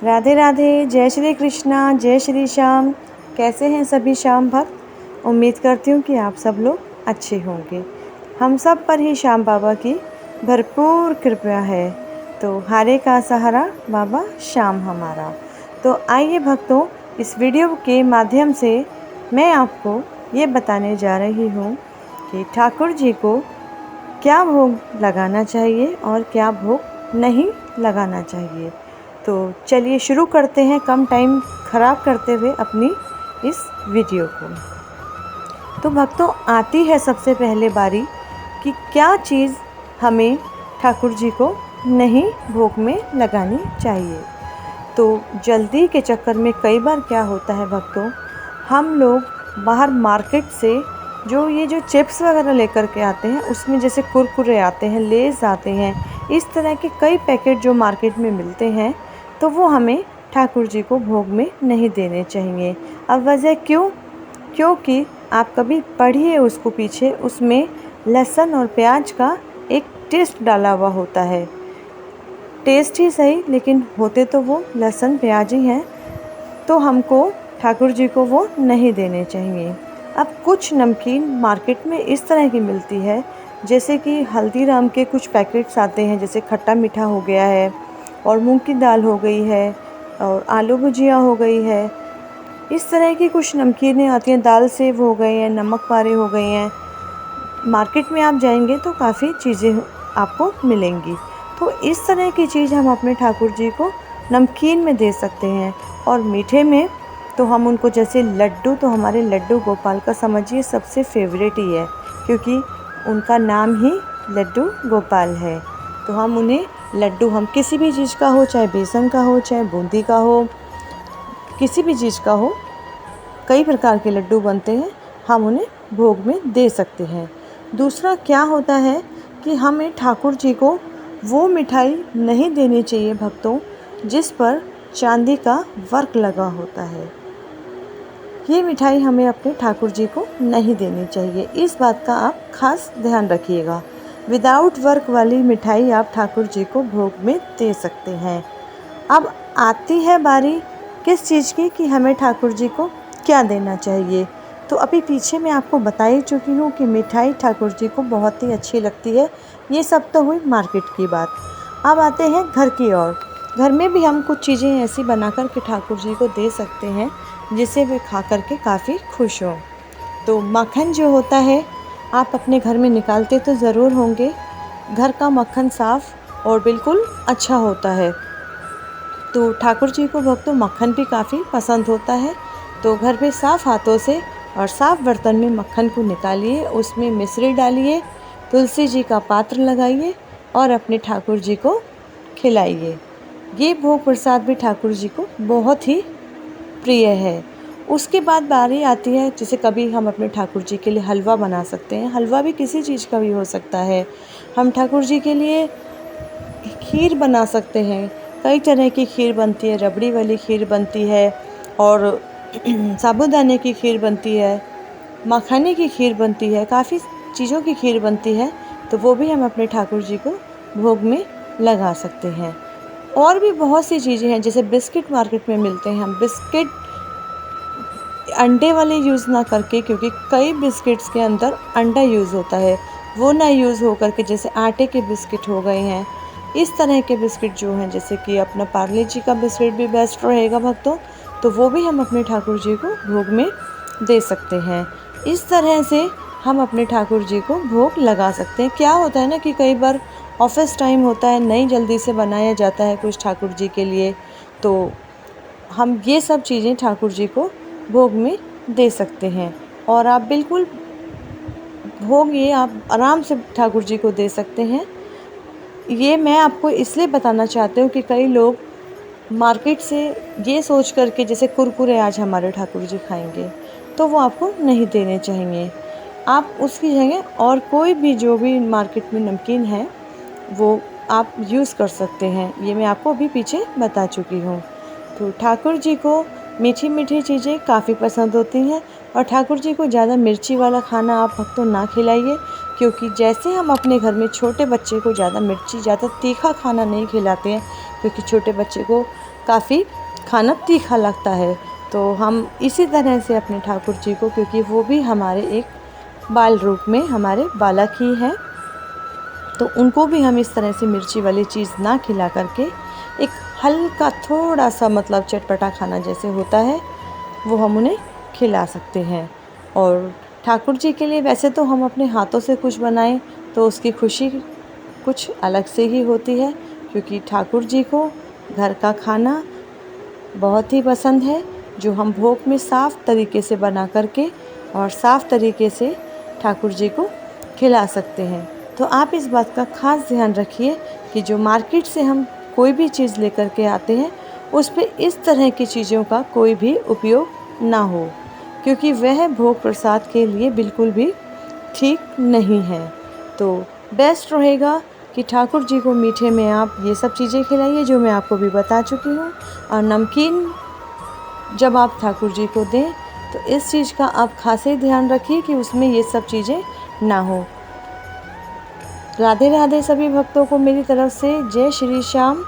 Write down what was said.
राधे राधे, जय श्री कृष्णा, जय श्री श्याम। कैसे हैं सभी श्याम भक्त? उम्मीद करती हूँ कि आप सब लोग अच्छे होंगे। हम सब पर ही श्याम बाबा की भरपूर कृपा है। तो हारे का सहारा बाबा श्याम हमारा। तो आइए भक्तों, इस वीडियो के माध्यम से मैं आपको ये बताने जा रही हूँ कि ठाकुर जी को क्या भोग लगाना चाहिए और क्या भोग नहीं लगाना चाहिए। तो चलिए शुरू करते हैं, कम टाइम ख़राब करते हुए अपनी इस वीडियो को। तो भक्तों, आती है सबसे पहले बारी कि क्या चीज़ हमें ठाकुर जी को नहीं भोग में लगानी चाहिए। तो जल्दी के चक्कर में कई बार क्या होता है भक्तों, हम लोग बाहर मार्केट से जो चिप्स वगैरह लेकर के आते हैं, उसमें जैसे कुरकुरे आते हैं, लेज़ आते हैं, इस तरह के कई पैकेट जो मार्केट में मिलते हैं, तो वो हमें ठाकुर जी को भोग में नहीं देने चाहिए। अब वजह क्यों? क्योंकि आप कभी पढ़िए उसको पीछे, उसमें लहसुन और प्याज का एक टेस्ट डाला हुआ होता है। टेस्ट ही सही, लेकिन होते तो वो लहसुन प्याज ही हैं, तो हमको ठाकुर जी को वो नहीं देने चाहिए। अब कुछ नमकीन मार्केट में इस तरह की मिलती है, जैसे कि हल्दीराम के कुछ पैकेट्स आते हैं, जैसे खट्टा मीठा हो गया है और मूंग की दाल हो गई है और आलू भुजिया हो गई है। इस तरह की कुछ नमकीनें आती हैं, दाल सेव हो गए हैं, नमक पारे हो गए हैं। मार्केट में आप जाएंगे तो काफ़ी चीज़ें आपको मिलेंगी। तो इस तरह की चीज़ हम अपने ठाकुर जी को नमकीन में दे सकते हैं। और मीठे में तो हम उनको, जैसे लड्डू, तो हमारे लड्डू गोपाल का समझिए सबसे फेवरेट ही है, क्योंकि उनका नाम ही लड्डू गोपाल है। तो हम उन्हें लड्डू, हम किसी भी चीज़ का हो, चाहे बेसन का हो, चाहे बूंदी का हो, किसी भी चीज़ का हो, कई प्रकार के लड्डू बनते हैं, हम उन्हें भोग में दे सकते हैं। दूसरा क्या होता है कि हमें ठाकुर जी को वो मिठाई नहीं देनी चाहिए भक्तों, जिस पर चांदी का वर्क लगा होता है। ये मिठाई हमें अपने ठाकुर जी को नहीं देनी चाहिए। इस बात का आप खास ध्यान रखिएगा। विदाउट वर्क वाली मिठाई आप ठाकुर जी को भोग में दे सकते हैं। अब आती है बारी किस चीज़ की कि हमें ठाकुर जी को क्या देना चाहिए। तो अभी पीछे मैं आपको बता ही चुकी हूँ कि मिठाई ठाकुर जी को बहुत ही अच्छी लगती है। ये सब तो हुई मार्केट की बात। अब आते हैं घर की ओर। घर में भी हम कुछ चीज़ें ऐसी बनाकर के ठाकुर जी को दे सकते हैं, जिसे वे खा कर के काफ़ी खुश हों। तो मक्खन जो होता है, आप अपने घर में निकालते तो ज़रूर होंगे। घर का मक्खन साफ़ और बिल्कुल अच्छा होता है। तो ठाकुर जी को भक्तों मक्खन भी काफ़ी पसंद होता है। तो घर पे साफ़ हाथों से और साफ़ बर्तन में मक्खन को निकालिए, उसमें मिश्री डालिए, तुलसी जी का पात्र लगाइए और अपने ठाकुर जी को खिलाइए। ये भोग प्रसाद भी ठाकुर जी को बहुत ही प्रिय है। उसके बाद बारी आती है, जैसे कभी हम अपने ठाकुर जी के लिए हलवा बना सकते हैं। हलवा भी किसी चीज़ का भी हो सकता है। हम ठाकुर जी के लिए खीर बना सकते हैं। कई तरह की खीर बनती है, रबड़ी वाली खीर बनती है और साबूदाने की खीर बनती है, मखाने की खीर बनती है, काफ़ी चीज़ों की खीर बनती है। तो वो भी हम अपने ठाकुर जी को भोग में लगा सकते हैं। और भी बहुत सी चीज़ें हैं, जैसे बिस्किट मार्केट में मिलते हैं। हम बिस्किट अंडे वाले यूज़ ना करके, क्योंकि कई बिस्किट्स के अंदर अंडा यूज़ होता है, वो ना यूज़ हो करके जैसे आटे के बिस्किट हो गए हैं, इस तरह के बिस्किट जो हैं, जैसे कि अपना पार्ले जी का बिस्किट भी बेस्ट रहेगा भक्तों। तो वो भी हम अपने ठाकुर जी को भोग में दे सकते हैं। इस तरह से हम अपने ठाकुर जी को भोग लगा सकते हैं। क्या होता है ना कि कई बार ऑफिस टाइम होता है, नहीं जल्दी से बनाया जाता है कुछ ठाकुर जी के लिए, तो हम ये सब चीज़ें ठाकुर जी को भोग में दे सकते हैं। और आप बिल्कुल भोग ये आप आराम से ठाकुर जी को दे सकते हैं। ये मैं आपको इसलिए बताना चाहती हूँ कि कई लोग मार्केट से ये सोच कर के, जैसे कुरकुरे आज हमारे ठाकुर जी खाएंगे, तो वो आपको नहीं देने चाहिए। आप उसकी जगह और कोई भी जो भी मार्केट में नमकीन है, वो आप यूज़ कर सकते हैं। ये मैं आपको अभी पीछे बता चुकी हूँ। तो ठाकुर जी को मीठी मीठी चीज़ें काफ़ी पसंद होती हैं। और ठाकुर जी को ज़्यादा मिर्ची वाला खाना आप भक्तों ना खिलाइए, क्योंकि जैसे हम अपने घर में छोटे बच्चे को ज़्यादा मिर्ची, ज़्यादा तीखा खाना नहीं खिलाते हैं, क्योंकि छोटे बच्चे को काफ़ी खाना तीखा लगता है। तो हम इसी तरह से अपने ठाकुर जी को, क्योंकि वो भी हमारे एक बाल रूप में हमारे बालक ही हैं, तो उनको भी हम इस तरह से मिर्ची वाली चीज़ ना खिला करके एक हल्का थोड़ा सा मतलब चटपटा खाना जैसे होता है वो हम उन्हें खिला सकते हैं। और ठाकुर जी के लिए वैसे तो हम अपने हाथों से कुछ बनाएं तो उसकी खुशी कुछ अलग से ही होती है, क्योंकि ठाकुर जी को घर का खाना बहुत ही पसंद है, जो हम भोग में साफ़ तरीके से बना करके और साफ़ तरीके से ठाकुर जी को खिला सकते हैं। तो आप इस बात का ख़ास ध्यान रखिए कि जो मार्केट से हम कोई भी चीज़ लेकर के आते हैं उस पे इस तरह की चीज़ों का कोई भी उपयोग ना हो, क्योंकि वह भोग प्रसाद के लिए बिल्कुल भी ठीक नहीं है। तो बेस्ट रहेगा कि ठाकुर जी को मीठे में आप ये सब चीज़ें खिलाइए जो मैं आपको भी बता चुकी हूँ। और नमकीन जब आप ठाकुर जी को दें तो इस चीज़ का आप खास ही ध्यान रखिए कि उसमें ये सब चीज़ें ना हो। राधे राधे सभी भक्तों को मेरी तरफ से जय श्री श्याम।